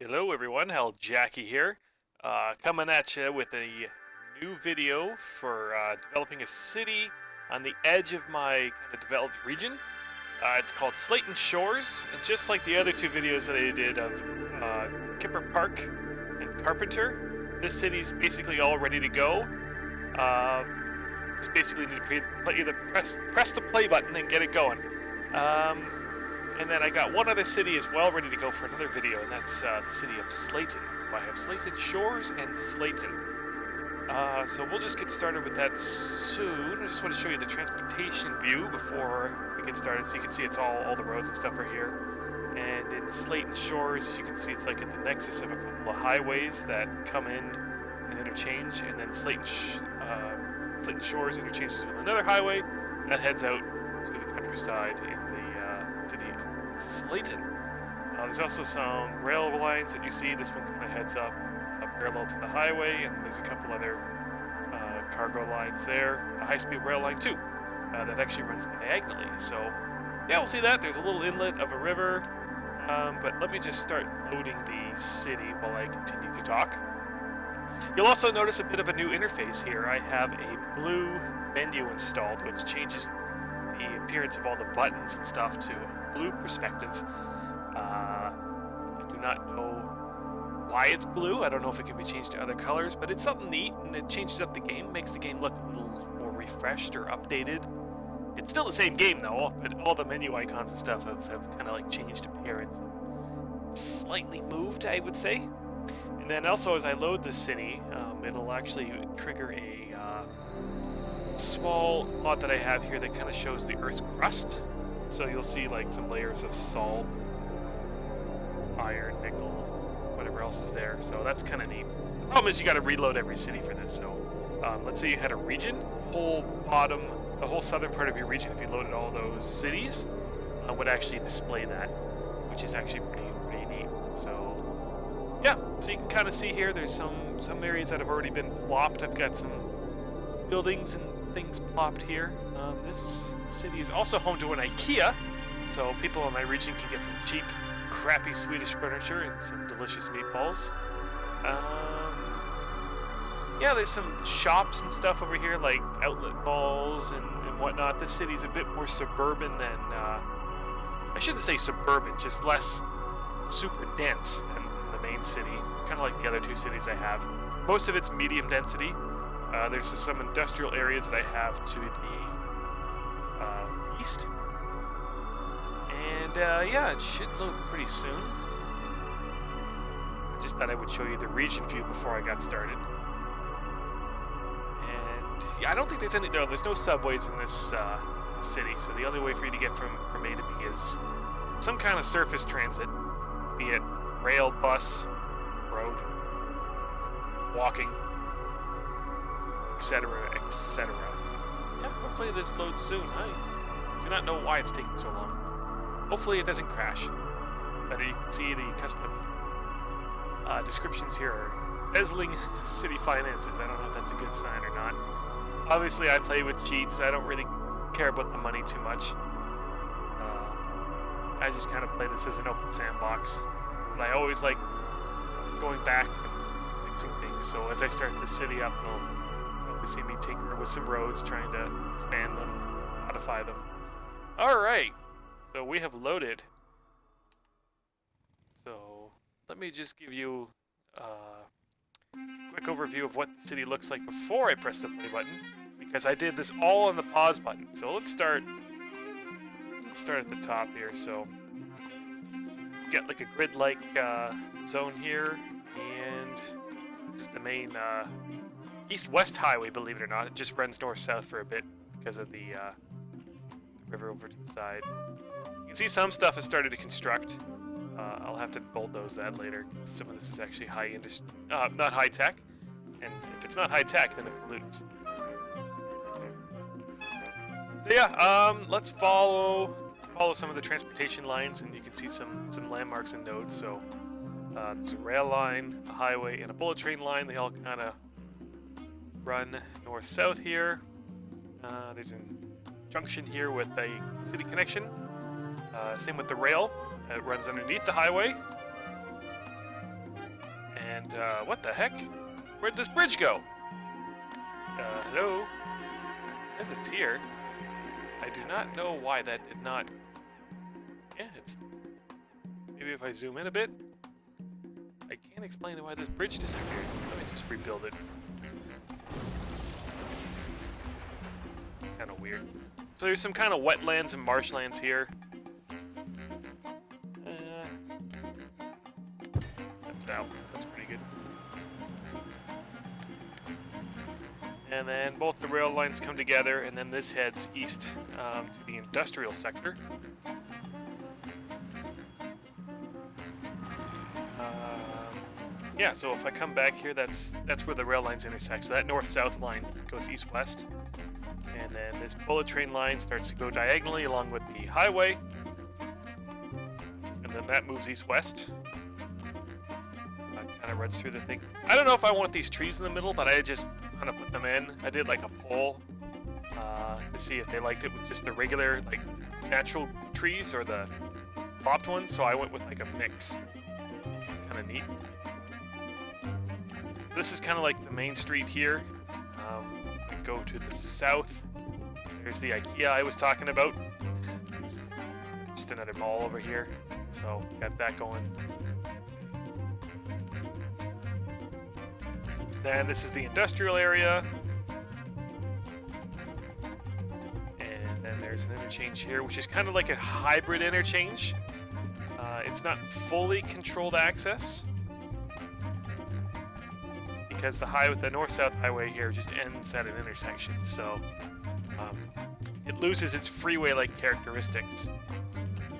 Hello everyone, Hal Jackie here, coming at you with a new video for developing a city on the edge of my kind of developed region. It's called Slayton Shores, and just like the other two videos that I did of Kipper Park and Carpenter, this city's basically all ready to go. Just basically need to either press the play button and get it going. And then I got one other city as well ready to go for another video, and that's the city of Slayton. So I have Slayton Shores and Slayton. So we'll just get started with that soon. I just want to show you the transportation view before we get started, so you can see it's all the roads and stuff are here. And in Slayton Shores, as you can see, it's like at the nexus of a couple of highways that come in and interchange, and then Slayton Shores interchanges with another highway that heads out to the countryside in the city of Slayton. There's also some rail lines that you see. This one kind of heads up parallel to the highway, and there's a couple other cargo lines there. A high-speed rail line too that actually runs diagonally. So yeah, we'll see that. There's a little inlet of a river, but let me just start loading the city while I continue to talk. You'll also notice a bit of a new interface here. I have a blue menu installed, which changes the appearance of all the buttons and stuff to a blue perspective. I do not know why it's blue. I don't know if it can be changed to other colors, but it's something neat, and it changes up the game, makes the game look a little more refreshed or updated. It's still the same game though, but all the menu icons and stuff have kind of like changed appearance. Slightly moved, I would say. And then also as I load the city, it'll actually trigger a small mod that I have here that kind of shows the Earth's crust. So you'll see like some layers of salt, iron, nickel, whatever else is there. So that's kind of neat. The problem is you got to reload every city for this. So let's say you had a region, the whole southern part of your region, if you loaded all those cities, would actually display that, which is actually pretty neat. So yeah, so you can kind of see here there's some areas that have already been plopped. I've got some buildings and things plopped here. This city is also home to an IKEA, so people in my region can get some cheap, crappy Swedish furniture and some delicious meatballs. Yeah, there's some shops and stuff over here, like outlet malls and whatnot. This city's a bit more suburban than, I shouldn't say suburban, just less super dense than the main city, kind of like the other two cities I have. Most of it's medium density. There's just some industrial areas that I have to the east. And yeah, it should load pretty soon. I just thought I would show you the region view before I got started. And yeah, I don't think there's there's no subways in this city, so the only way for you to get from A to B is some kind of surface transit, be it rail, bus, road, walking, etc., etc. Yeah, hopefully this loads soon. I do not know why it's taking so long. Hopefully it doesn't crash. But you can see the custom descriptions here are embezzling city finances. I don't know if that's a good sign or not. Obviously I play with cheats. I don't really care about the money too much. I just kind of play this as an open sandbox. But I always like going back and fixing things. So as I start the city up, you'll see me tinker with some roads, trying to expand them, modify them. Alright, so we have loaded. So let me just give you a quick overview of what the city looks like before I press the play button, because I did this all on the pause button. So let's start at the top here. So get like a grid-like zone here, and this is the main east-west highway, believe it or not. It just runs north-south for a bit because of the river over to the side. You can see some stuff has started to construct. I'll have to bulldoze that later. Some of this is actually not high-tech, and if it's not high-tech, then it pollutes. So yeah, let's follow some of the transportation lines, and you can see some landmarks and nodes. So there's a rail line, a highway, and a bullet train line. They all kind of run north-south here. There's a junction here with a city connection. Same with the rail. It runs underneath the highway. And what the heck? Where'd this bridge go? Hello? It says it's here. I do not know why that did not... Yeah, it's... Maybe if I zoom in a bit? I can't explain why this bridge disappeared. Let me just rebuild it. Kind of weird. So there's some kind of wetlands and marshlands here. That's out. That's pretty good. And then both the rail lines come together, and then this heads east to the industrial sector. Yeah, so if I come back here, that's where the rail lines intersect. So that north-south line goes east-west. And then this bullet train line starts to go diagonally along with the highway. And then that moves east-west. Kind of runs through the thing. I don't know if I want these trees in the middle, but I just kind of put them in. I did like a poll to see if they liked it with just the regular, like, natural trees or the lopped ones. So I went with like a mix. It's kind of neat. This is kind of like the main street here. We go to the south. There's the IKEA I was talking about. Just another mall over here. So got that going. Then this is the industrial area. And then there's an interchange here, which is kind of like a hybrid interchange. It's not fully controlled access, because the north-south highway here just ends at an intersection, so it loses its freeway-like characteristics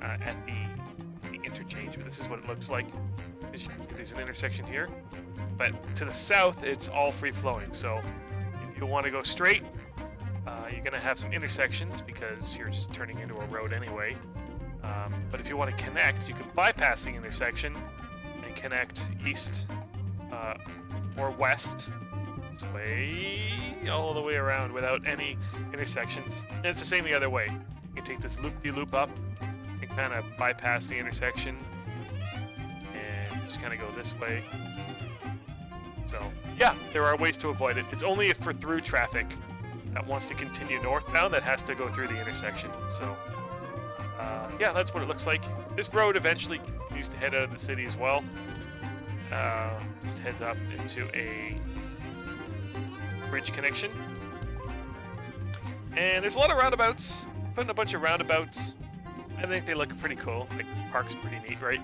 at the interchange. But this is what it looks like. As you can see, there's an intersection here, but to the south, it's all free-flowing. So if you want to go straight, you're going to have some intersections because you're just turning into a road anyway. But if you want to connect, you can bypass the intersection and connect east or west, this way, all the way around without any intersections. And it's the same the other way. You can take this loop-de-loop up and kind of bypass the intersection and just kind of go this way. So, yeah, there are ways to avoid it. It's only if for through traffic that wants to continue northbound that has to go through the intersection. So, yeah, that's what it looks like. This road eventually continues to head out of the city as well. Just heads up into a bridge connection. And there's a lot of roundabouts. Putting a bunch of roundabouts. I think they look pretty cool. Like, the park's pretty neat, right?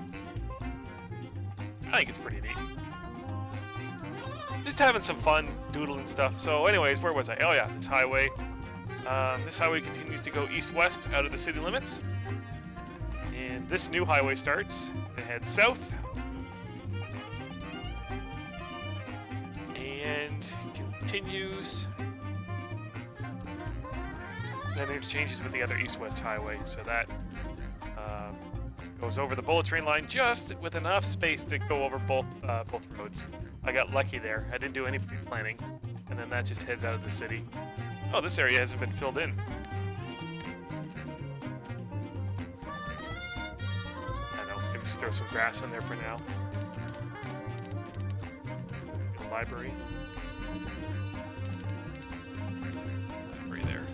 I think it's pretty neat. Just having some fun, doodling stuff. So anyways, where was I? Oh yeah, this highway. This highway continues to go east-west out of the city limits. And this new highway starts. It heads south. And continues. Then it changes with the other east-west highway. So that goes over the bullet train line just with enough space to go over both roads. I got lucky there. I didn't do any pre-planning. And then that just heads out of the city. Oh, this area hasn't been filled in. I don't know. Maybe just throw some grass in there for now. The library. Library there.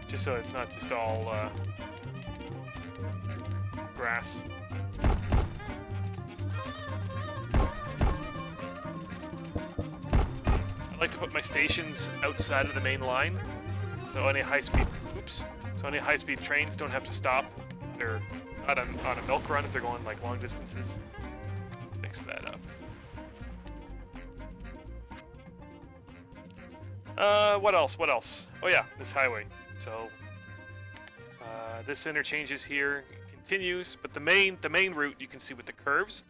Just so it's not just all grass. I like to put my stations outside of the main line, so any high-speed trains don't have to stop. They're not on a milk run if they're going like long distances. Fix that up. What else? What else? Oh yeah, this highway. So this interchanges here, continues, but the main route you can see with the curves.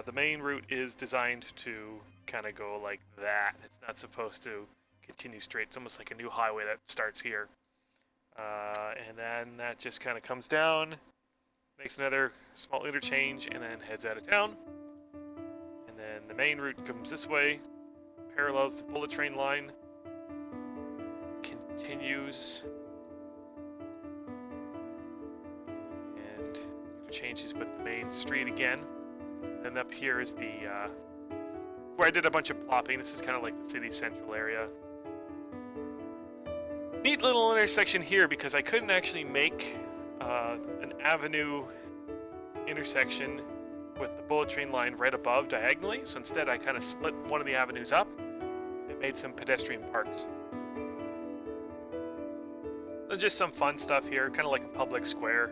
The main route is designed to kind of go like that. It's not supposed to continue straight. It's almost like a new highway that starts here. And then that just kind of comes down, makes another small interchange, and then heads out of town. And then the main route comes this way, parallels the bullet train line, continues, and interchanges with the main street again. And up here is the where I did a bunch of plopping. This is kind of like the city central area. Neat little intersection here because I couldn't actually make an avenue intersection with the bullet train line right above diagonally. So instead I kind of split one of the avenues up and made some pedestrian parks. So just some fun stuff here, kind of like a public square,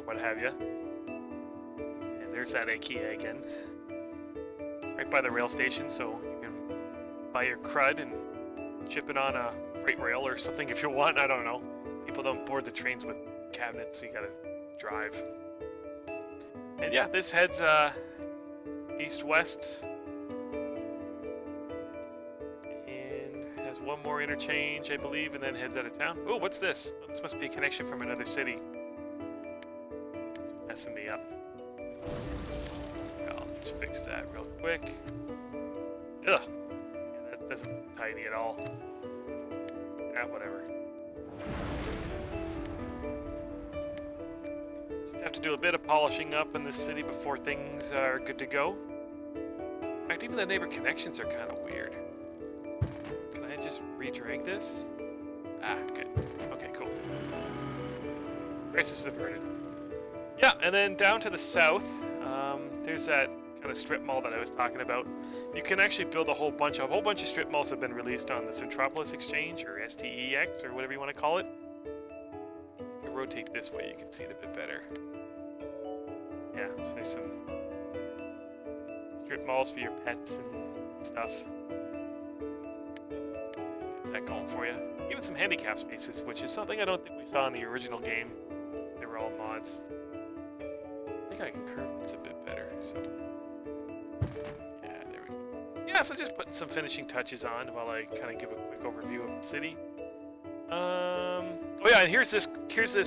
what have you. And there's that IKEA again. Right by the rail station, so you can buy your crud and ship it on a freight rail or something if you want. I don't know. People don't board the trains with cabinets, so you gotta drive. And yeah, this heads east-west. And has one more interchange, I believe, and then heads out of town. Oh, what's this? Oh, this must be a connection from another city. It's messing me up. I'll just fix that real quick. Ugh. Yeah, that doesn't look tidy at all. Ah, whatever. Just have to do a bit of polishing up in this city before things are good to go. In fact, even the neighbor connections are kind of weird. Can I just redrag this? Ah, good. Okay, cool. Crisis averted. Yeah, and then down to the south, there's that kind of strip mall that I was talking about. You can actually build a whole bunch of strip malls have been released on the Centropolis Exchange, or STEX, or whatever you want to call it. If you rotate this way, you can see it a bit better. Yeah, so there's some strip malls for your pets and stuff. Get that going for you. Even some handicap spaces, which is something I don't think we saw in the original game. They were all mods. I think I can curve this a bit better, so... Yeah, there we go. Yeah, so just putting some finishing touches on while I kind of give a quick overview of the city. Oh yeah, and here's this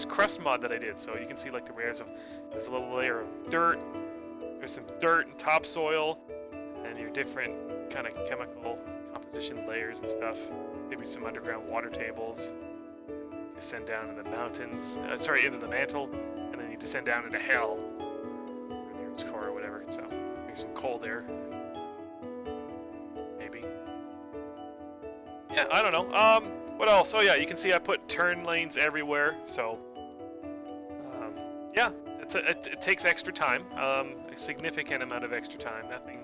crust mod that I did, so you can see like the layers of, there's a little layer of dirt, there's some dirt and topsoil, and your different kind of chemical composition layers and stuff. Maybe some underground water tables. Descend down into the mountains, into the mantle, and then you descend down into hell, or the Earth's core or whatever. So there's some coal there. Maybe. Yeah, I don't know. What else? Oh yeah, you can see I put turn lanes everywhere. So yeah, it takes extra time, a significant amount of extra time. Nothing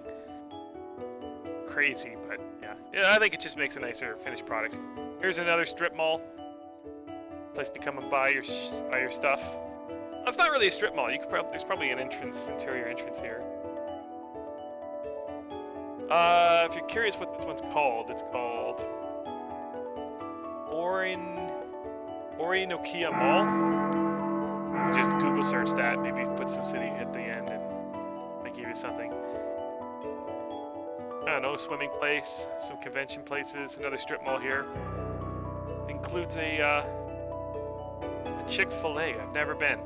crazy, but yeah, I think it just makes a nicer finished product. Here's another strip mall. Place to come and buy your stuff. Well, it's not really a strip mall. There's probably an interior entrance here. If you're curious what this one's called, it's called Orinokia Mall. Just Google search that. Maybe put some city at the end, and I give you something. I don't know, swimming place, some convention places, another strip mall here. Includes a Chick-fil-A. I've never been.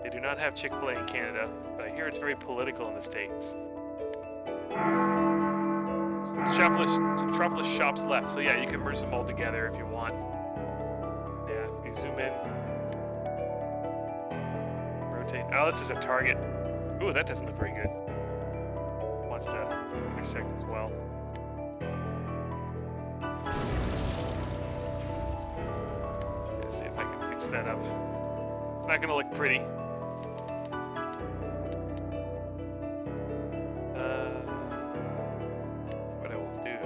They do not have Chick-fil-A in Canada, but I hear it's very political in the States. Centropolis shops left, so yeah, you can merge them all together if you want. Yeah, if you zoom in, rotate. Oh, this is a Target. Ooh, that doesn't look very good. Wants to intersect as well. Let's see if I can fix that up. It's not going to look pretty. What I will do...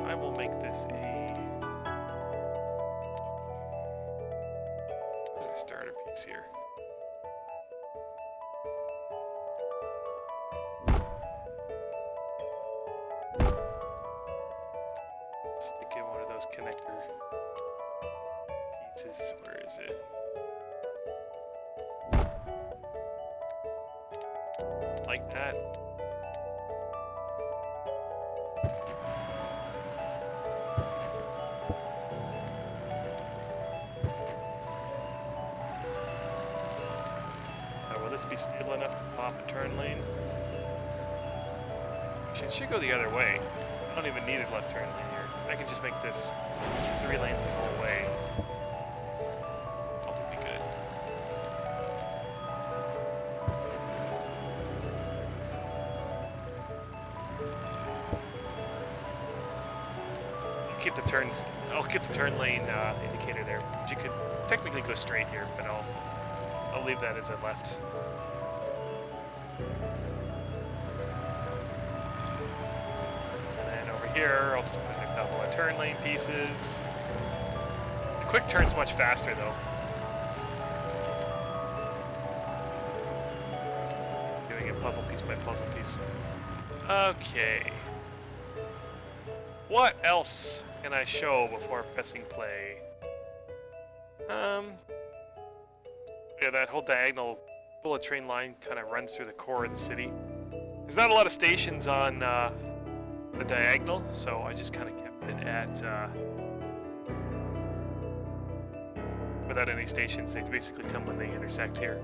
I will make this a starter piece here. Stick in one of those connector pieces. Where is it? Just like that. Will this be stable enough to pop a turn lane? Actually, it should go the other way. I don't even need a left turn lane here. I can just make this 3 lanes the whole way. That would be good. Keep the turns. I'll keep the turn lane indicator there. You could technically go straight here, but I'll leave that as a left. And then over here, I'll just put a couple of turn lane pieces. The quick turn's much faster though. Doing it puzzle piece by puzzle piece. Okay. What else can I show before pressing play? Yeah, that whole diagonal bullet train line kind of runs through the core of the city. There's not a lot of stations on the diagonal, so I just kind of kept it at without any stations. They basically come when they intersect here.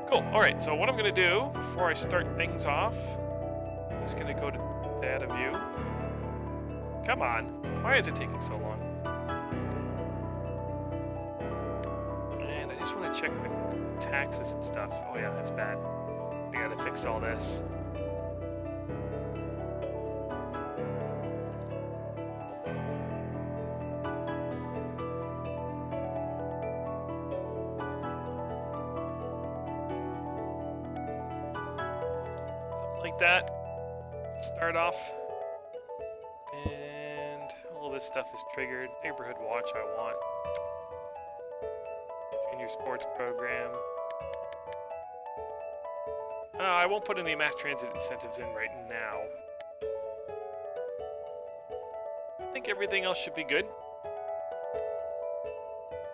Cool. Alright, so what I'm going to do before I start things off, I'm just going to go to data view. Come on. Why is it taking so long? And I just want to check my taxes and stuff. Oh yeah, that's bad. We got to fix all this. Like that. Start off, and all this stuff is triggered. Neighborhood watch I want. Junior sports program. I won't put any mass transit incentives in right now. I think everything else should be good.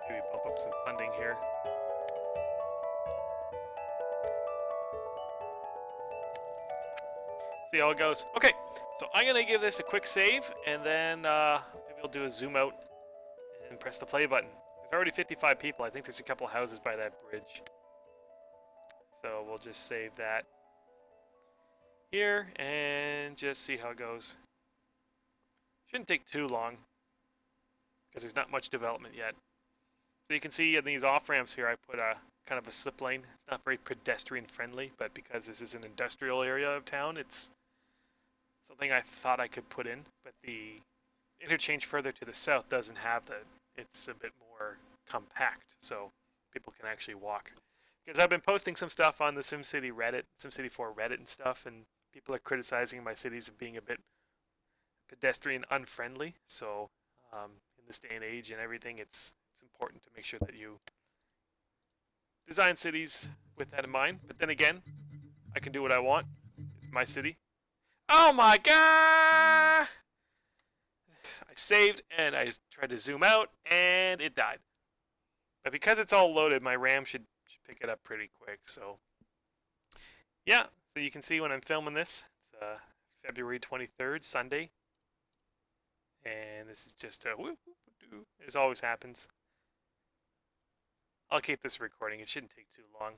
Maybe bump up some funding here. See how it goes. Okay, so I'm gonna give this a quick save, and then maybe I'll do a zoom out and press the play button. There's already 55 people. I think there's a couple houses by that bridge. So we'll just save that here and just see how it goes. Shouldn't take too long because there's not much development yet. So you can see in these off-ramps here I put a kind of a slip lane. It's not very pedestrian friendly, but because this is an industrial area of town, it's something I thought I could put in. But the interchange further to the south doesn't have that. It's a bit more compact, so people can actually walk. Because I've been posting some stuff on the SimCity Reddit, SimCity 4 Reddit and stuff, and people are criticizing my cities of being a bit pedestrian unfriendly. So in this day and age and everything, it's important to make sure that you design cities with that in mind. But then again, I can do what I want. It's my city. Oh my god! I saved and I tried to zoom out and it died. But because it's all loaded, my RAM should pick it up pretty quick. So yeah, so you can see when I'm filming this, it's February 23rd, Sunday. And this is just a whoop-whoop-doo. This always happens. I'll keep this recording. It shouldn't take too long.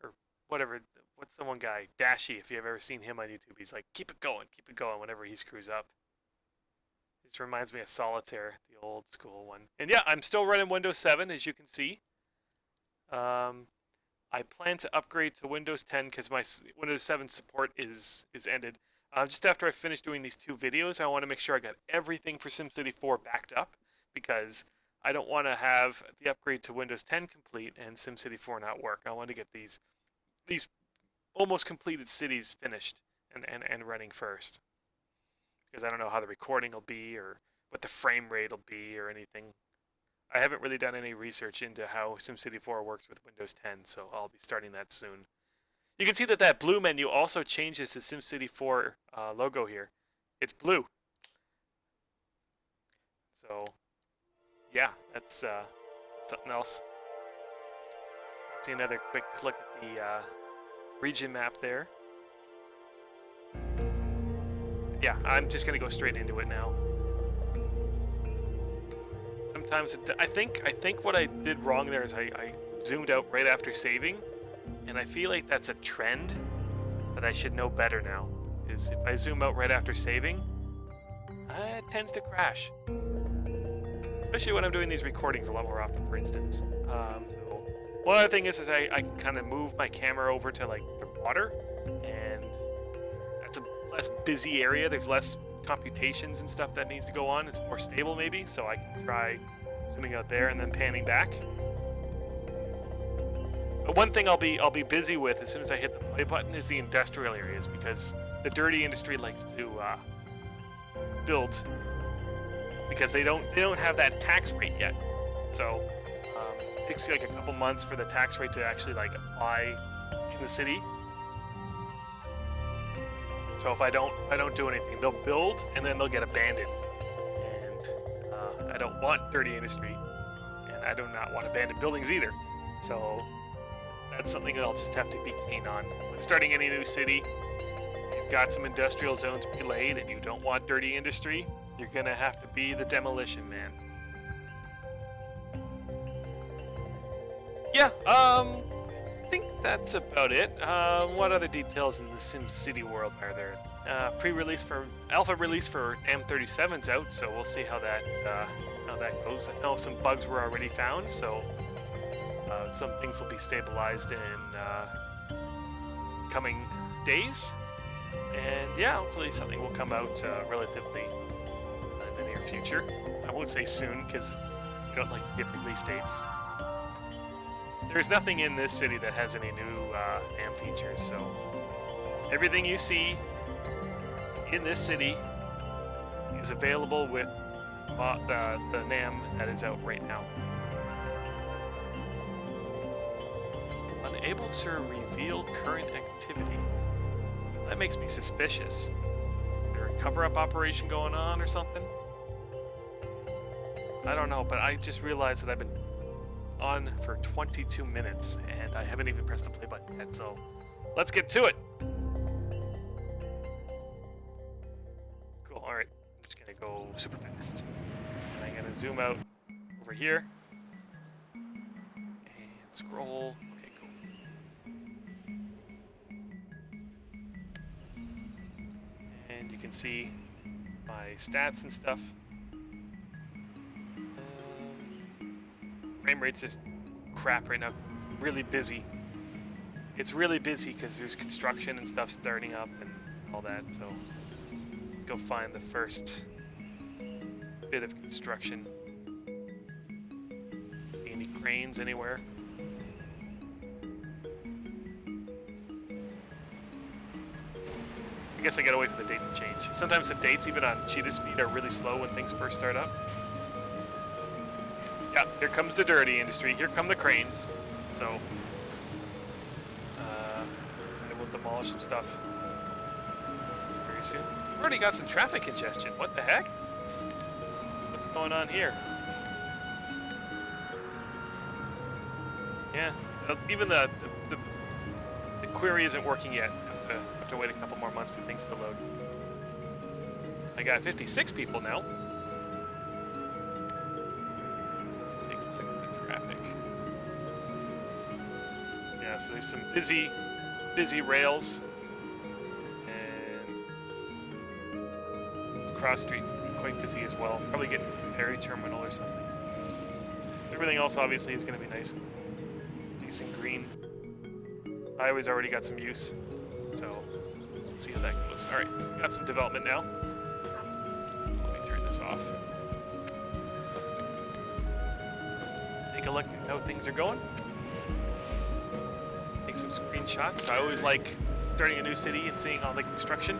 Or whatever. What's the one guy? Dashy, if you've ever seen him on YouTube, he's like, keep it going whenever he screws up. This reminds me of Solitaire, the old school one. And yeah, I'm still running Windows 7, as you can see. I plan to upgrade to Windows 10 because my Windows 7 support is ended. Just after I finish doing these 2 videos, I want to make sure I got everything for SimCity 4 backed up, because I don't want to have the upgrade to Windows 10 complete and SimCity 4 not work. I want to get these almost completed cities finished and running first, because I don't know how the recording will be or what the frame rate will be or anything. I haven't really done any research into how SimCity 4 works with Windows 10, so I'll be starting that soon. You can see that blue menu also changes the SimCity 4 logo here. It's blue. So yeah, that's something else. Let's see another quick look at the region map there. Yeah, I'm just gonna go straight into it now. Sometimes I think what I did wrong there is I zoomed out right after saving, and I feel like that's a trend that I should know better now. Is if I zoom out right after saving, it tends to crash. Especially when I'm doing these recordings a lot more often, for instance. So one other thing is I kind of move my camera over to like the water, and that's a less busy area. There's less computations and stuff that needs to go on. It's more stable maybe, so I can try zooming out there and then panning back. But one thing I'll be busy with as soon as I hit the play button is the industrial areas, because the dirty industry likes to build, because they don't have that tax rate yet. So it takes like a couple months for the tax rate to actually like apply in the city. So if I don't do anything, they'll build and then they'll get abandoned. And I don't want dirty industry, and I do not want abandoned buildings either. So that's something that I'll just have to be keen on. When starting any new city, if you've got some industrial zones pre-laid and you don't want dirty industry, you're gonna have to be the demolition man. Yeah, I think that's about it. What other details in the SimCity world are there? Pre-release for alpha release for M37's out, so we'll see how that goes. I know some bugs were already found, so some things will be stabilized in coming days. And yeah, hopefully something will come out relatively in the near future. I won't say soon because we don't like to give release dates. There's nothing in this city that has any new AM features, so everything you see in this city is available with the NAM that is out right now. Unable to reveal current activity. That makes me suspicious. Is there a cover-up operation going on or something? I don't know, but I just realized that I've been on for 22 minutes and I haven't even pressed the play button yet, so let's get to it. Cool, alright. I'm just gonna go super fast. And I'm gonna zoom out over here and scroll. Okay, cool. And you can see my stats and stuff. Frame rate's just crap right now. It's really busy. It's really busy because there's construction and stuff starting up and all that. So let's go find the first bit of construction. See any cranes anywhere? I guess I gotta wait for the date to change. Sometimes the dates, even on cheetah speed, are really slow when things first start up. Yeah, here comes the dirty industry. Here come the cranes. So, I will demolish some stuff very soon. We've already got some traffic congestion. What the heck? What's going on here? Yeah, even the query isn't working yet. I have to wait a couple more months for things to load. I got 56 people now. So there's some busy rails, and this cross street quite busy as well. Probably getting a ferry terminal or something. Everything else obviously is going to be nice and green. Highway's already got some use, so we'll see how that goes. All right, we got some development now. Let me turn this off. Take a look at how things are going. Some screenshots. I always like starting a new city and seeing all the construction.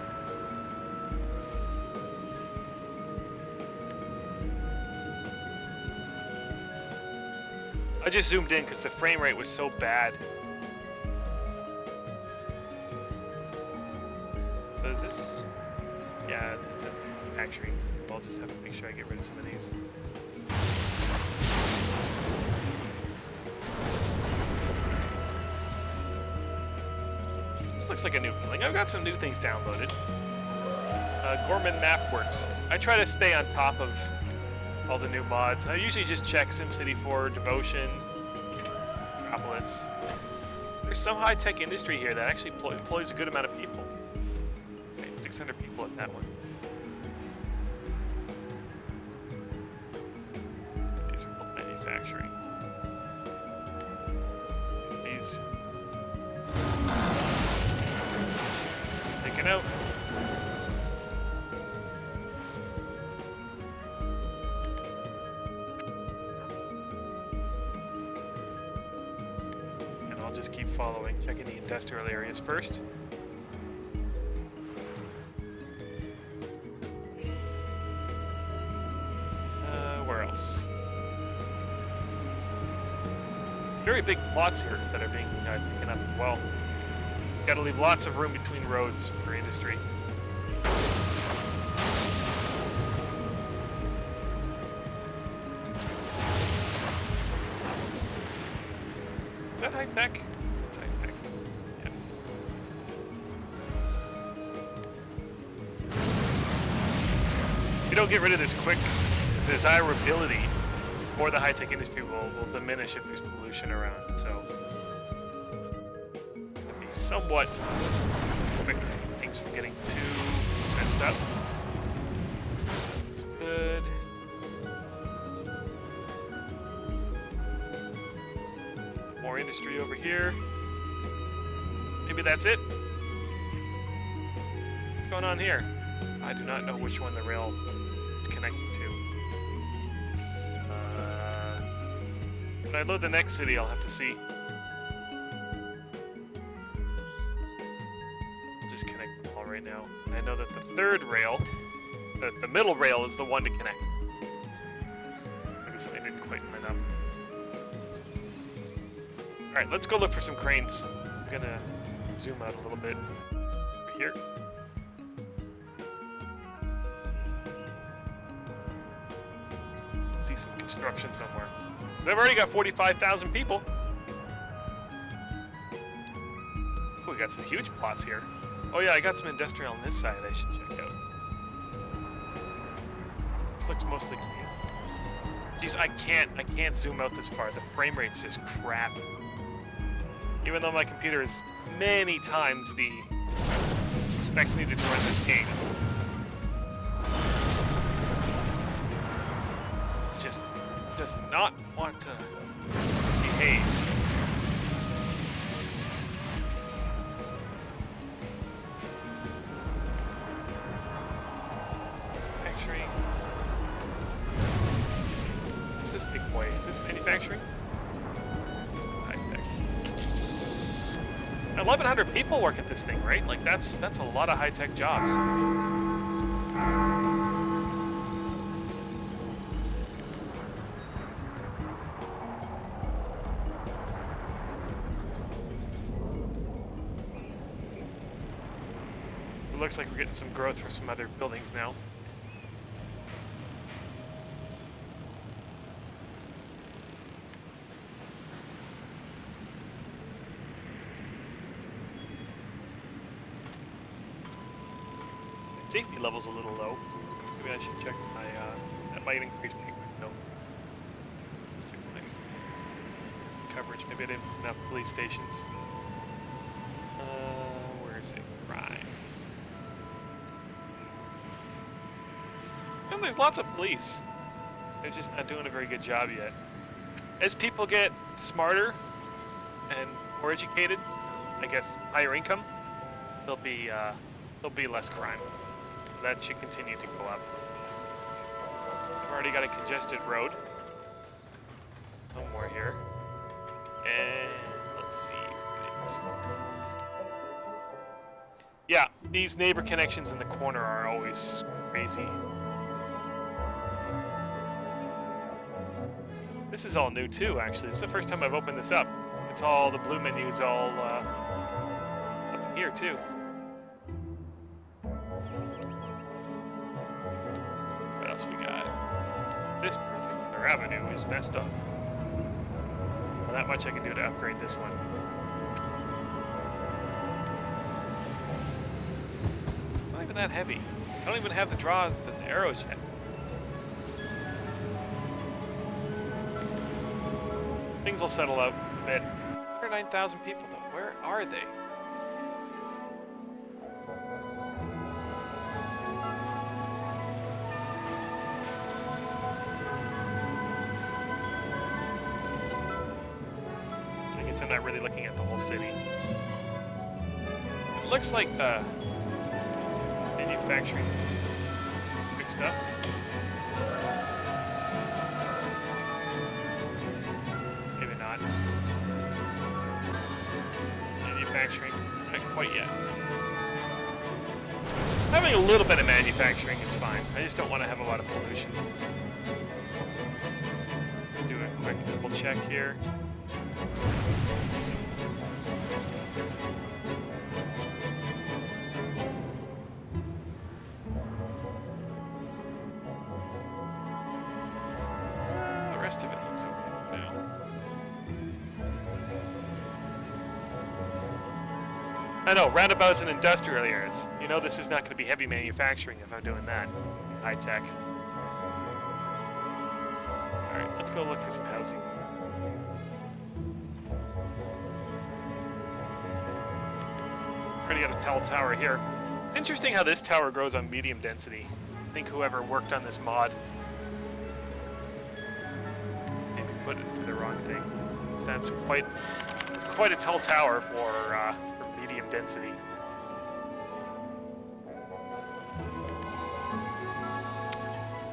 I just zoomed in because the frame rate was so bad. So is this? Yeah, it's a factory. I'll just have to make sure I get rid of some of these. This looks like a new building. I've got some new things downloaded. Gorman Map Works. I try to stay on top of all the new mods. I usually just check SimCity 4, Devotion, Yes. There's some high-tech industry here that actually employs a good amount of people. Okay, 600 people at that one. These are both manufacturing. These. Taken out. Just keep following, checking the industrial areas first. Where else? Very big plots here that are being taken up as well. Got to leave lots of room between roads for industry. Is that high tech? It's high tech. Yeah. If you don't get rid of this quick, desirability for the high tech industry will diminish if there's pollution around. So it'll be somewhat quick to keep things from getting too messed up. Good. More industry over here. Maybe that's it. What's going on here? I do not know which one the rail is connected to. When I load the next city, I'll have to see. Just connect them all right now. And I know that the third rail, the middle rail, is the one to connect. Maybe something didn't quite line up. Alright, let's go look for some cranes. I'm gonna zoom out a little bit over here. Let's see some construction somewhere. I've already got 45,000 people. Oh, we got some huge plots here. Oh yeah, I got some industrial on this side I should check out. This looks mostly clean. Jeez, I can't zoom out this far. The frame rate's just crap. Even though my computer is many times the specs needed to run this game. Just does not want to behave. Manufacturing. What's this big boy? Is this manufacturing? 1,100 people work at this thing, right? Like that's a lot of high-tech jobs. It looks like we're getting some growth for some other buildings now. Safety level's a little low. Maybe I should check my, that might increase my no. Check my coverage. Maybe I didn't have enough police stations. Where is it? Crime. Well, there's lots of police. They're just not doing a very good job yet. As people get smarter and more educated, I guess higher income, there'll be less crime. That should continue to go up. I've already got a congested road somewhere here. And let's see. Yeah, these neighbor connections in the corner are always crazy. This is all new too, actually. This is the first time I've opened this up. It's all, the blue menu's all up here too. What else we got? This particular avenue is messed up. Well, not much I can do to upgrade this one. It's not even that heavy. I don't even have to draw the arrows yet. Things will settle out a bit. 29,000 people though. Where are they? I guess I'm not really looking at the whole city. It looks like the manufacturing fixed up. Maybe not. Manufacturing, not quite yet. Having a little bit of manufacturing is fine. I just don't want to have a lot of pollution. Let's do a quick double check here. The rest of it looks okay now. I know, roundabouts and industrial areas. You know this is not going to be heavy manufacturing if I'm doing that. High tech. Alright, let's go look for some housing. Already got a tall tower here. It's interesting how this tower grows on medium density. I think whoever worked on this mod maybe put it for the wrong thing. That's quite a tall tower for medium density.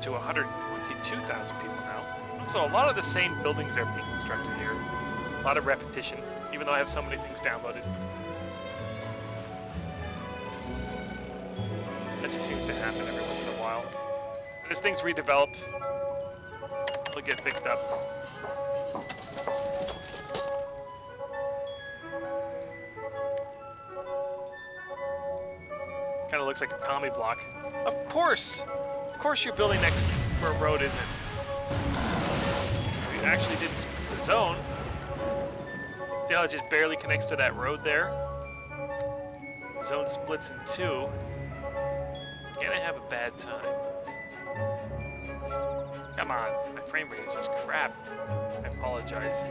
To 122,000 people now. So a lot of the same buildings are being constructed here. A lot of repetition, even though I have so many things downloaded. That just seems to happen every once in a while. And as things redevelop, they'll get fixed up. Kind of looks like a Tommy block. Of course you're building next where a road isn't. We actually didn't split the zone. See how it just barely connects to that road there? The zone splits in two. Can I have a bad time? Come on, my frame rate is just crap. I apologize.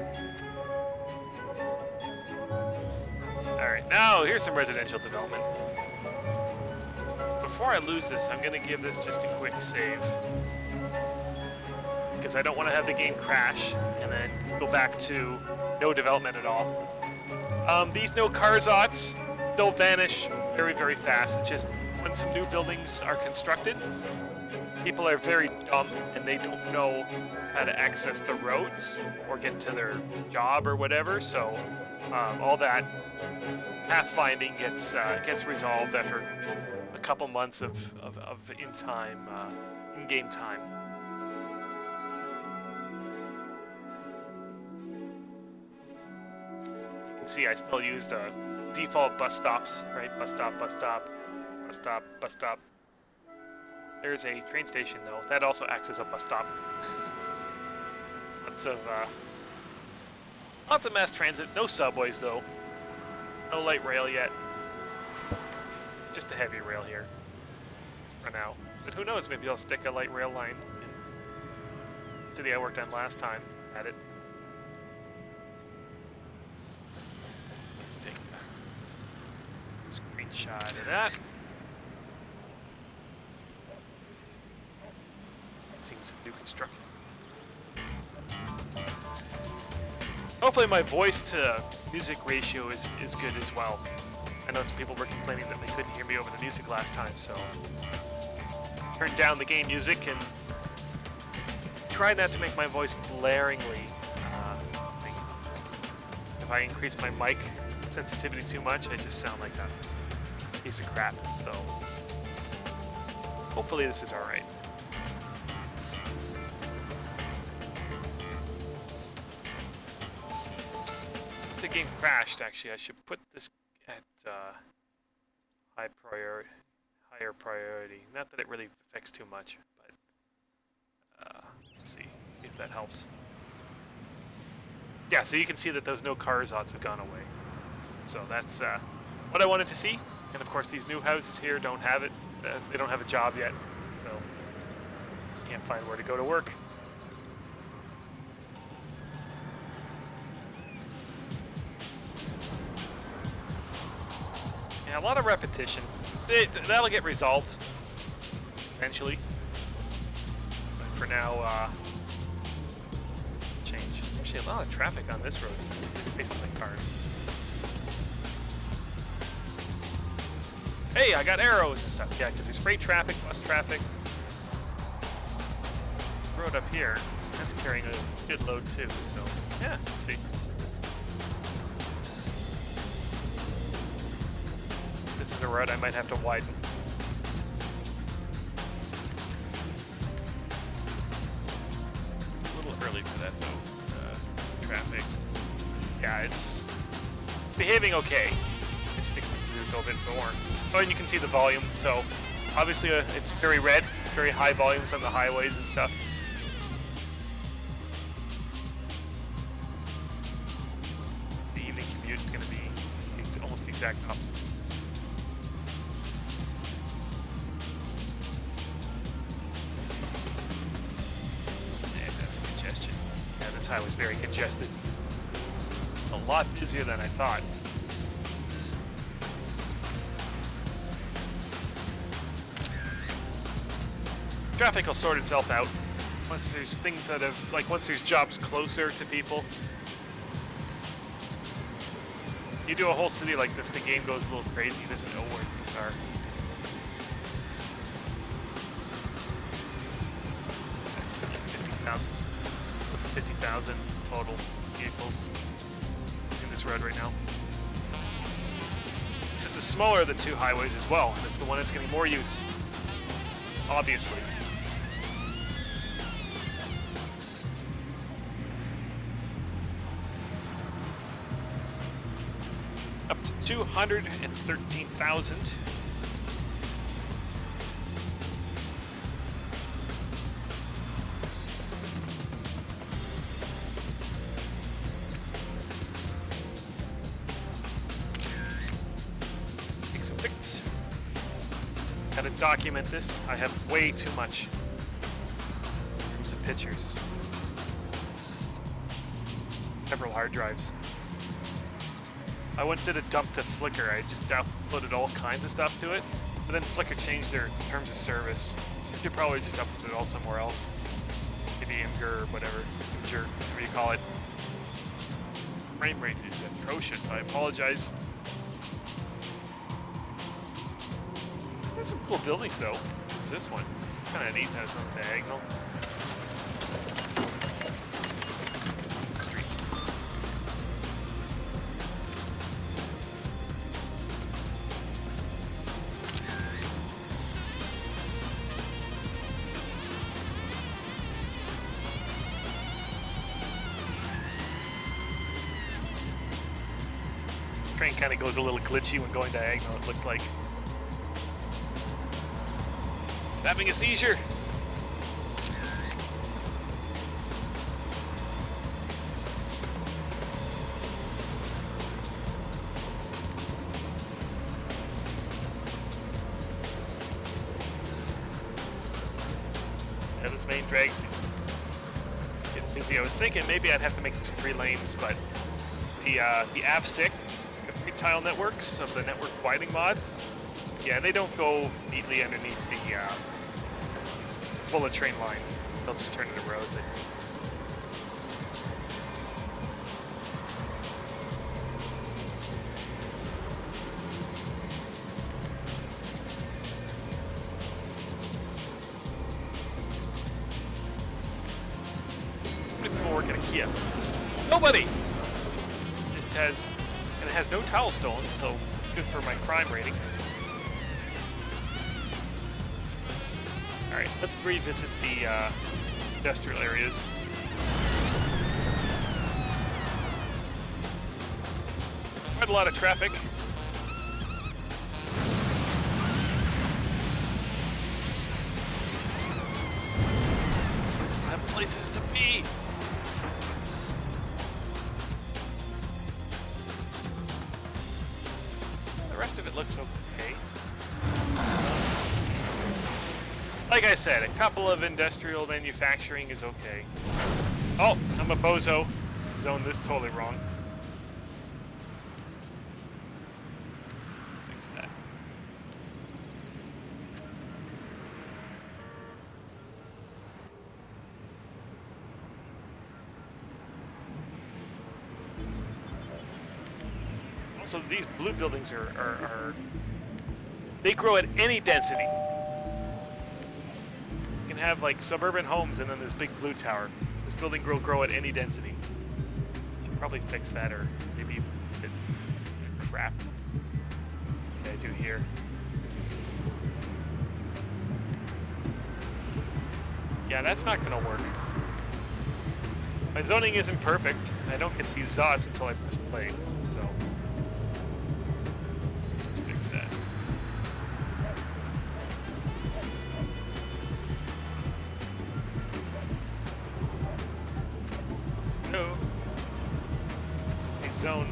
Alright, now here's some residential development. Before I lose this, I'm going to give this just a quick save. Because I don't want to have the game crash and then go back to no development at all. These no carzots, they'll vanish very, very fast. It's just when some new buildings are constructed, people are very dumb and they don't know how to access the roads or get to their job or whatever. So all that pathfinding gets resolved after a couple months of in-game time. You can see I still use the default bus stops, right? Bus stop, bus stop, bus stop, bus stop. There's a train station though. That also acts as a bus stop. Lots of mass transit. No subways though. No light rail yet. Just a heavy rail here for now. But who knows, maybe I'll stick a light rail line in the city I worked on last time. At it. Let's take a screenshot of that. Seeing some new construction. Hopefully my voice to music ratio is good as well. I know some people were complaining that they couldn't hear me over the music last time, so turn down the game music and try not to make my voice blaringly. If I increase my mic sensitivity too much, I just sound like a piece of crap. So hopefully this is all right. Since the game crashed, actually, I should put this at higher priority. Not that it really affects too much, but let's see if that helps. Yeah, so you can see that those no carzots have gone away. So that's what I wanted to see. And of course, these new houses here don't have it. They don't have a job yet, so can't find where to go to work. Yeah, a lot of repetition. That'll get resolved eventually. But for now, change. Actually, a lot of traffic on this road. It's basically cars. Hey, I got arrows and stuff. Yeah, because there's freight traffic, bus traffic. Road up here, that's carrying a good load too, so yeah, we'll see. This is a road I might have to widen. A little early for that though. Traffic. Yeah, it's behaving okay. I just expected it to go a bit more. Oh, and you can see the volume, so obviously it's very red, very high volumes on the highways and stuff. It's the evening commute is going to be almost the exact opposite. And that's congestion. Yeah, this highway's very congested. A lot busier than I thought. Traffic will sort itself out once there's things that have, like once there's jobs closer to people. You do a whole city like this, the game goes a little crazy. It doesn't know where things are. That's like 50,000, close to 50,000 total vehicles using this road right now. This is the smaller of the two highways as well, and it's the one that's getting more use, obviously. Up to 213,000. Take some pics. Gotta document this. I have way too much. Some pictures. Several hard drives. I once did a dump to Flickr. I just uploaded all kinds of stuff to it, but then Flickr changed their terms of service. You could probably just upload it all somewhere else. Maybe Imgur or whatever, whatever you call it. Frame rate is atrocious. I apologize. There's some cool buildings though. It's this one. It's kind of neat that it's on the diagonal. Train kind of goes a little glitchy when going diagonal, it looks like. Having a seizure. Yeah, this main drags me. Get busy. I was thinking maybe I'd have to make this 3 lanes, but the AV6 tile networks of the network widening mod, yeah, they don't go neatly underneath the bullet train line. They'll just turn into roads. How many people work at IKEA? Nobody! Just has. And it has no towel stolen, so good for my crime rating. Alright, let's revisit the industrial areas. Quite a lot of traffic. I have places to be. The rest of it looks okay. Like I said, a couple of industrial manufacturing is okay. Oh, I'm a bozo. Zoned this totally wrong. fix that. Also, these blue buildings are they grow at any density. You can have like suburban homes and then this big blue tower. This building will grow at any density. Should probably fix that, or maybe a bit crap. What I do here. Yeah, that's not gonna work. My zoning isn't perfect. I don't get these zots until I press play. So let's fix that. No. A zone.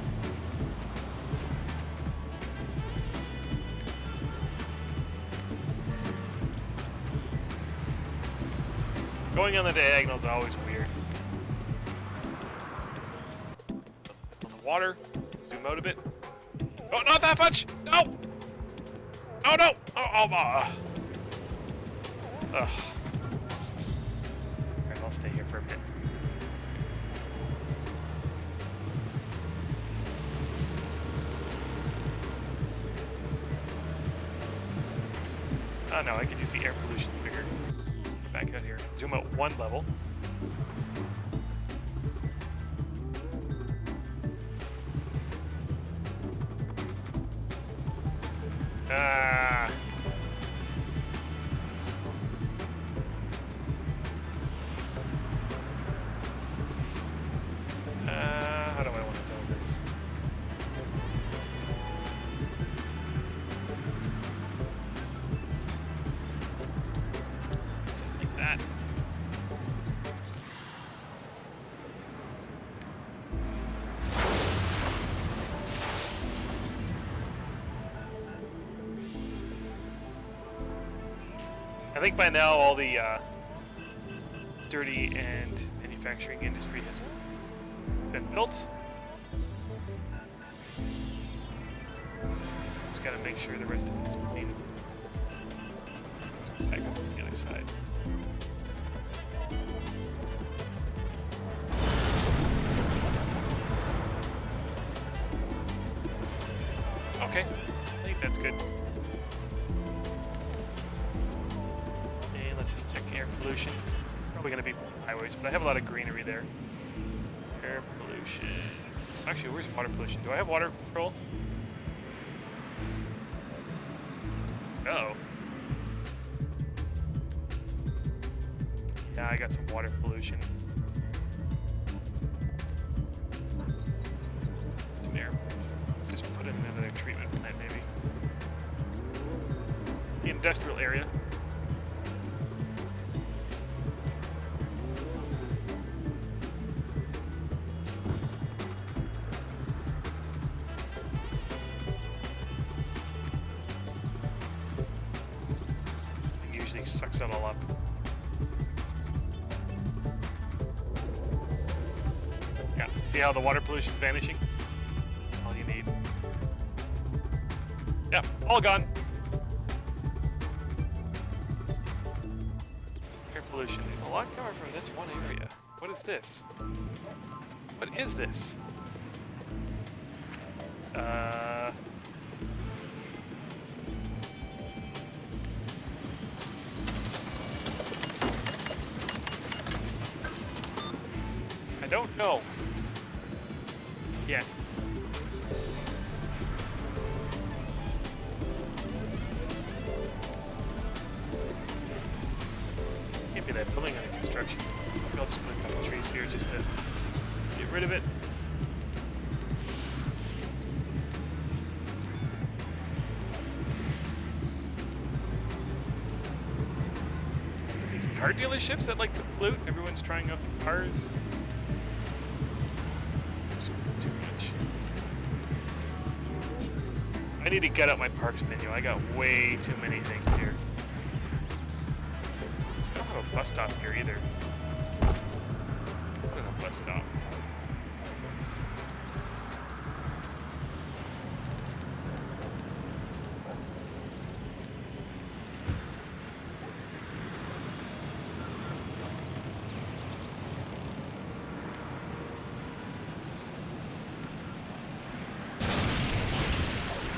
Going on the diagonal is always weird. On the water, zoom out a bit. Oh, not that much! No! Oh no! Ugh. Alright, I'll stay here for a bit. Oh no, I could use the air pollution figure. Back out here. Zoom out one level. How do I want to zone this? Something like that. I think by now all the dirty and manufacturing industry has been built. Just gotta make sure the rest of it's clean. Let's go back up to the other side. Okay, I think that's good. And let's just check air pollution. Probably gonna be highways, but I have a lot of greenery there. Air pollution. Actually, where's water pollution? Do I have water control? Oh. Yeah, I got some water pollution. Some air pollution. Let's just put in another treatment plant, maybe. The industrial area. Sucks it all up. Yeah, see how the water pollution's vanishing? All you need. Yeah, all gone. Air pollution. There's a lot coming from this one area. What is this? What is this? I don't know. Yet. Can't be that building under construction. Maybe I'll just put a couple trees here just to get rid of it. These car dealerships that like to pollute. Everyone's trying out the cars. Too much. I need to gut out my parks menu. I got way too many things here. I don't have a bus stop here either. What is a bus stop?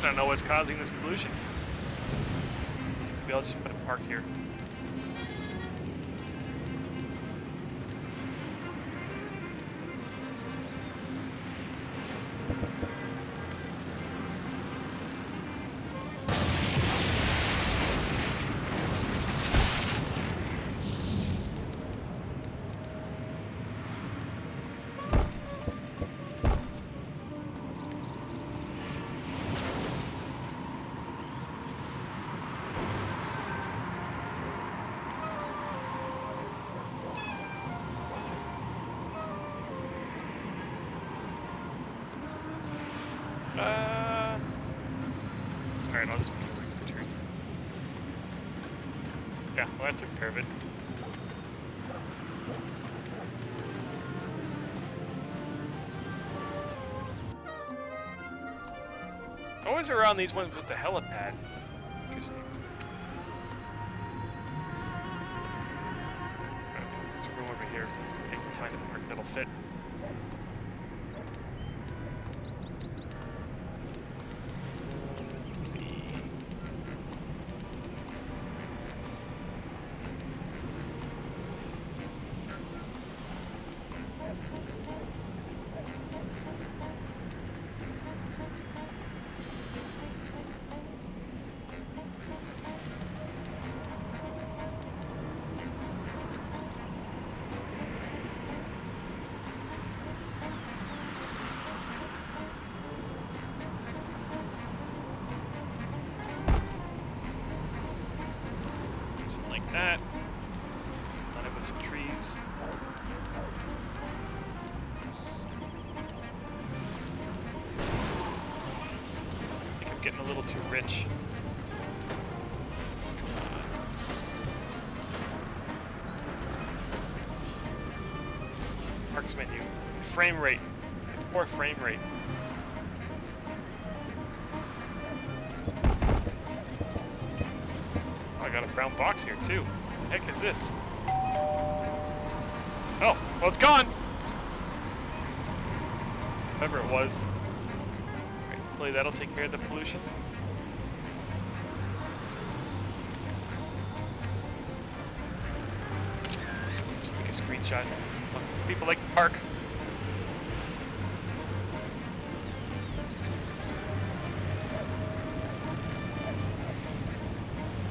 I don't know what's causing this pollution. Maybe I'll just put a park here. Alright, I'll just return. Yeah, well that took care of it. Always around these ones with the helipad. Interesting. There's a room over here. I can find a park that'll fit. Let's see. Something like that. Line it with some trees. I think I'm getting a little too rich. Parks menu. Frame rate. Poor frame rate. Oh, I got a brown box here too. The heck is this? Oh, well it's gone! Whatever it was. Right, hopefully that'll take care of the pollution. Just take a screenshot. Lots of people like the park.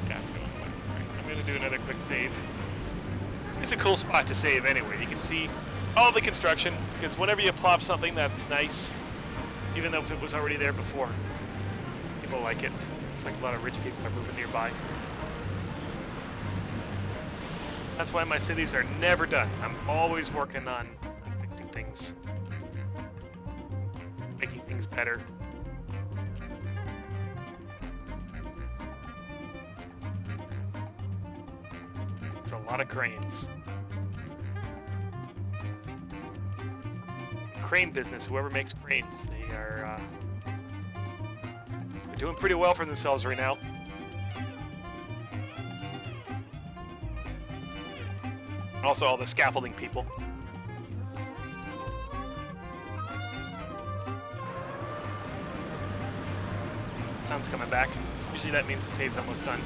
Yeah, it's going. Right, I'm gonna do another quick save. It's a cool spot to save anyway. You can see all the construction, because whenever you plop something that's nice, even though if it was already there before, people like it. It's like a lot of rich people are moving nearby. That's why my cities are never done. I'm always working on fixing things, making things better. It's a lot of cranes. Crane business, whoever makes cranes, they're doing pretty well for themselves right now. Also all the scaffolding people. Sun's coming back. Usually that means the save's almost done.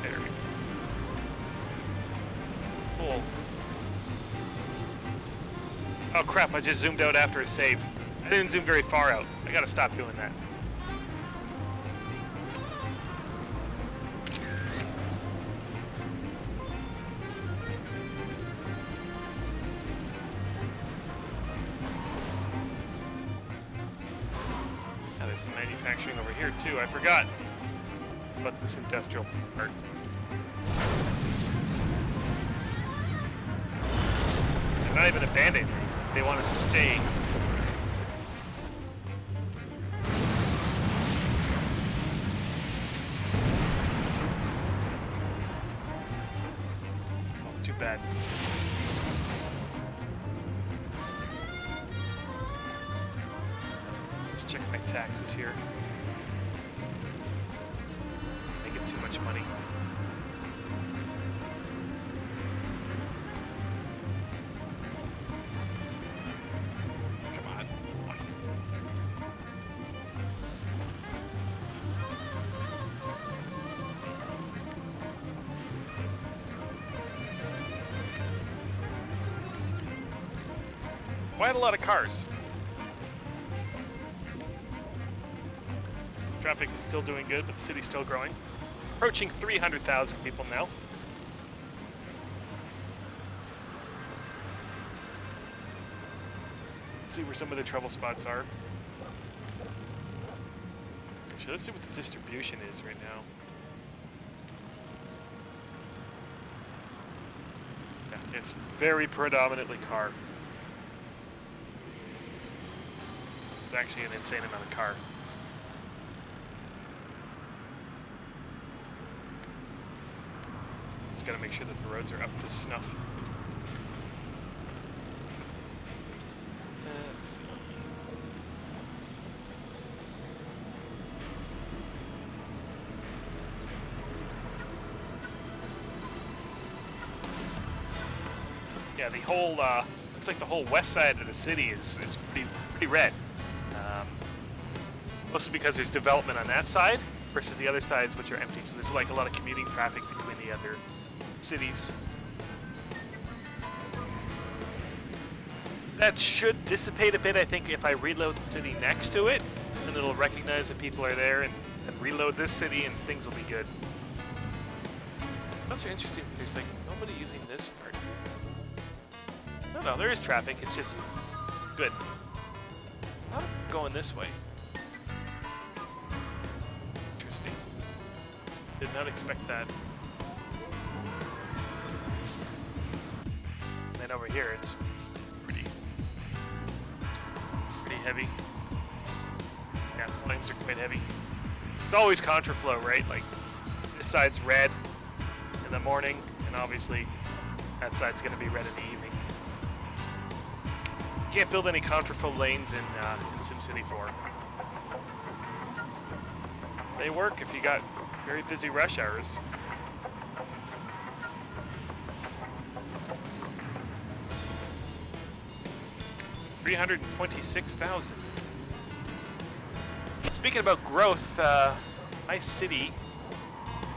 There we go. Cool. Oh crap, I just zoomed out after a save. I didn't zoom very far out. I gotta stop doing that. There's some manufacturing over here too. I forgot about this industrial part. They're not even abandoning me. They want to stay. Oh, too bad. Let's check my taxes here. Making too much money. Come quite a lot of cars. Traffic is still doing good, but the city's still growing. Approaching 300,000 people now. Let's see where some of the trouble spots are. Actually, let's see what the distribution is right now. Yeah, it's very predominantly car. It's actually an insane amount of car. Just gotta make sure that the roads are up to snuff. Let's see. Yeah, the whole, looks like the whole west side of the city is pretty red. Mostly because there's development on that side versus the other sides which are empty. So there's like a lot of commuting traffic between the other cities. That should dissipate a bit, I think, if I reload the city next to it, and it'll recognize that people are there and reload this city and things will be good. That's interesting. There's like nobody using this part. No, there is traffic. It's just good. I'm going this way. Interesting. Did not expect that. And then over here, it's pretty heavy. Yeah, flames are quite heavy. It's always contraflow, right? Like this side's red in the morning, and obviously that side's going to be red in the evening. Can't build any contraflow lanes in SimCity 4. They work if you got very busy rush hours. $326,000. Speaking about growth, my city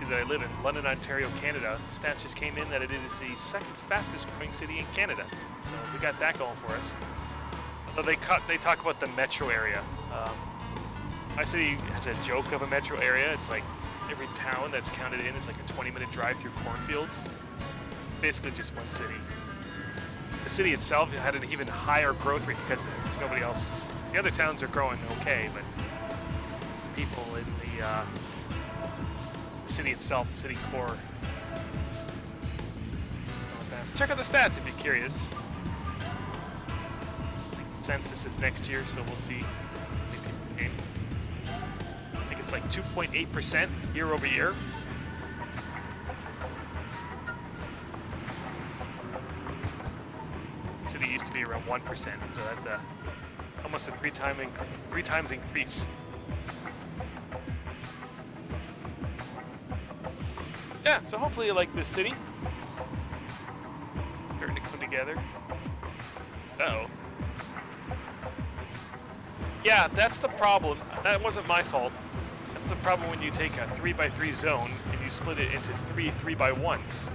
that I live in, London, Ontario, Canada, stats just came in that it is the second fastest growing city in Canada. So we got that going for us. So they talk about the metro area. My city has a joke of a metro area. It's like every town that's counted in is like a 20-minute drive through cornfields. Basically just one city. The city itself had an even higher growth rate because there's nobody else. The other towns are growing okay, but it's the people in the city itself, the city core. Check out the stats if you're curious. Census is next year, so we'll see. I think it's like 2.8% year over year. The city used to be around 1%, so that's almost a three times increase. Yeah, so hopefully you like this city. Starting to come together. Uh-oh. Yeah, that's the problem. That wasn't my fault. That's the problem when you take a 3x3 zone and you split it into 3 3x1s.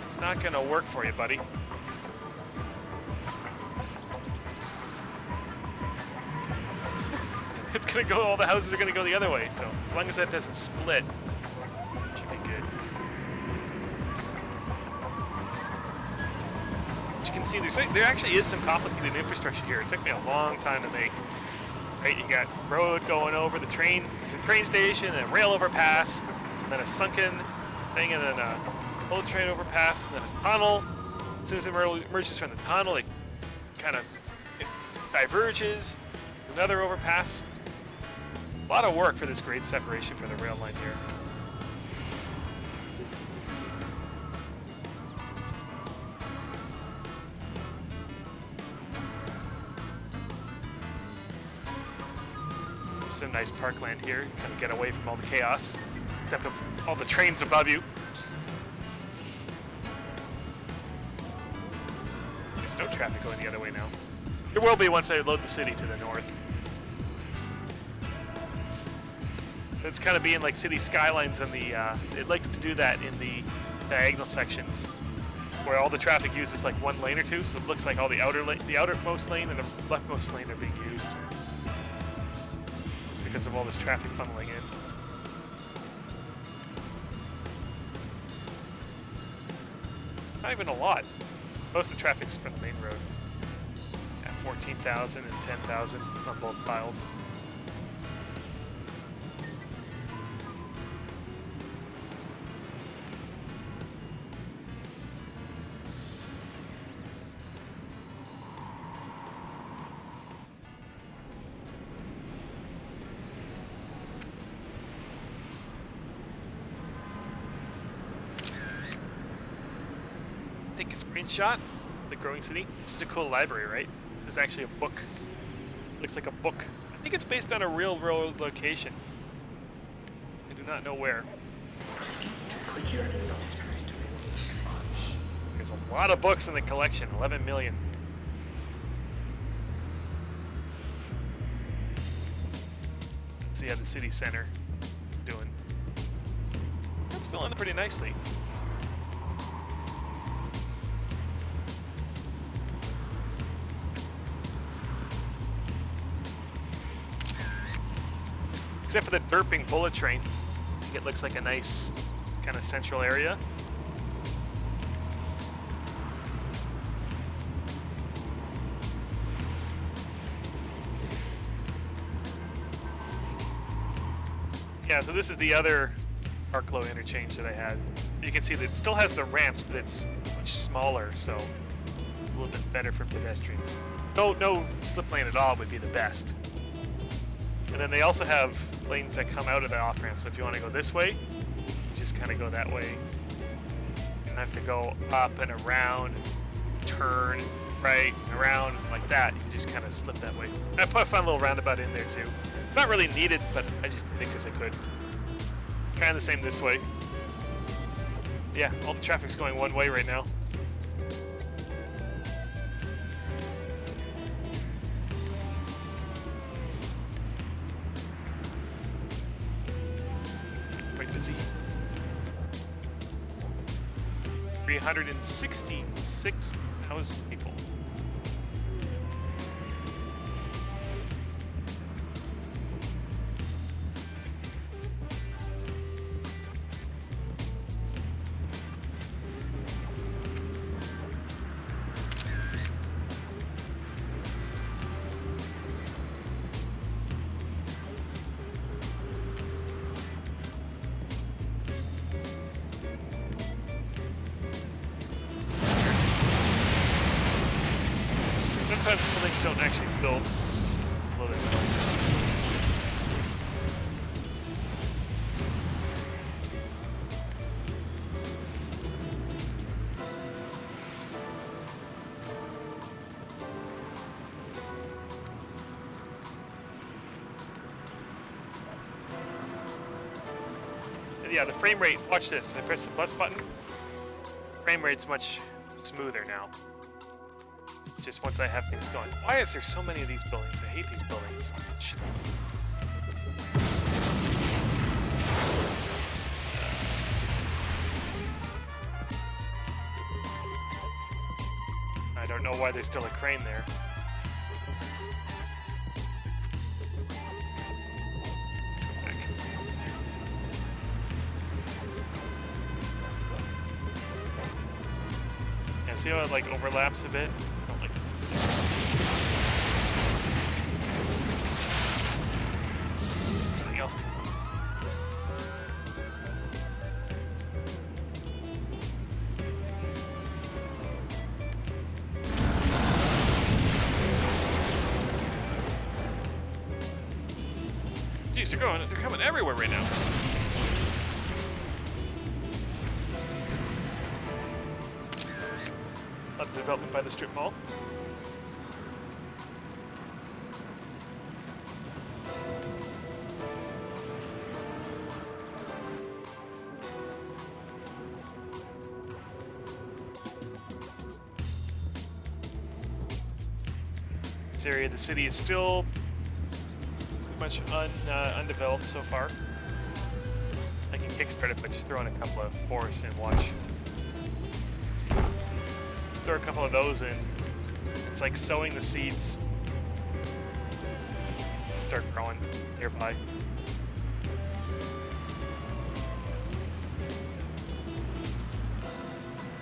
It's not gonna work for you, buddy. It's gonna go, all the houses are gonna go the other way, so as long as that doesn't split, it should be good. As you can see, there actually is some complicated infrastructure here. It took me a long time to make. Right, you got road going over the train, there's a train station, and a rail overpass, and then a sunken thing, and then a old train overpass, and then a tunnel. As soon as it emerges from the tunnel, it kind of diverges. There's another overpass. A lot of work for this grade separation for the rail line here. Some nice parkland here, kind of get away from all the chaos, except of all the trains above you. There's no traffic going the other way now. There will be once I load the city to the north. It's kind of being like city skylines on the, it likes to do that in the diagonal sections, where all the traffic uses like one lane or two, so it looks like all the outermost lane and the leftmost lane are being used. It's because of all this traffic funneling in. Not even a lot. Most of the traffic's from the main road. Yeah, 14,000 and 10,000 on both files. Take a screenshot of the growing city. This is a cool library, right? This is actually a book. Looks like a book. I think it's based on a real world location. I do not know where. There's a lot of books in the collection, 11 million. Let's see how the city center is doing. That's filling up pretty nicely. Except for the derping bullet train. I think it looks like a nice kind of central area. Yeah, so this is the other Arklow interchange that I had. You can see that it still has the ramps, but it's much smaller, so it's a little bit better for pedestrians. No slip lane at all would be the best. And then they also have lanes that come out of the off-ramp, so if you want to go this way, you just kind of go that way. You don't have to go up and around, turn, right, around, like that. You can just kind of slip that way. I put a fun little roundabout in there too. It's not really needed, but I just did it because I could. Kind of the same this way. Yeah, all the traffic's going one way right now. Quite busy. 366,000 people. Sometimes buildings don't actually build loaded buildings. And yeah, the frame rate, watch this. I press the plus button. Frame rate's much smoother now. Just once I have things going. Why is there so many of these buildings? I hate these buildings. I don't know why there's still a crane there. Let's go back. Yeah, see how it like overlaps a bit? Something else to Jeez, they're coming everywhere right now. A lot of development by the strip mall. This area of the city is still pretty much undeveloped so far. I can kickstart it by just throwing a couple of forests and watch. throw a couple of those in. It's like sowing the seeds. Start growing nearby.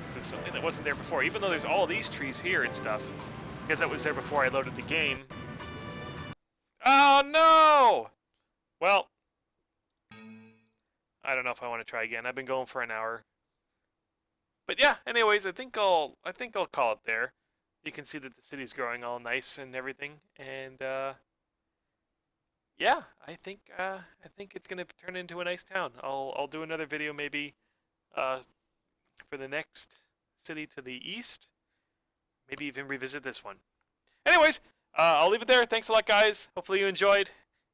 This is something that wasn't there before, even though there's all these trees here and stuff. Because that was there before I loaded the game. Oh no! Well, I don't know if I want to try again. I've been going for an hour. But yeah, anyways, I think I'll call it there. You can see that the city's growing all nice and everything, and yeah, I think it's gonna turn into a nice town. I'll do another video maybe for the next city to the east. Maybe even revisit this one. Anyways, I'll leave it there. Thanks a lot, guys. Hopefully you enjoyed.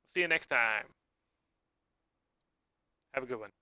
See you next time. Have a good one.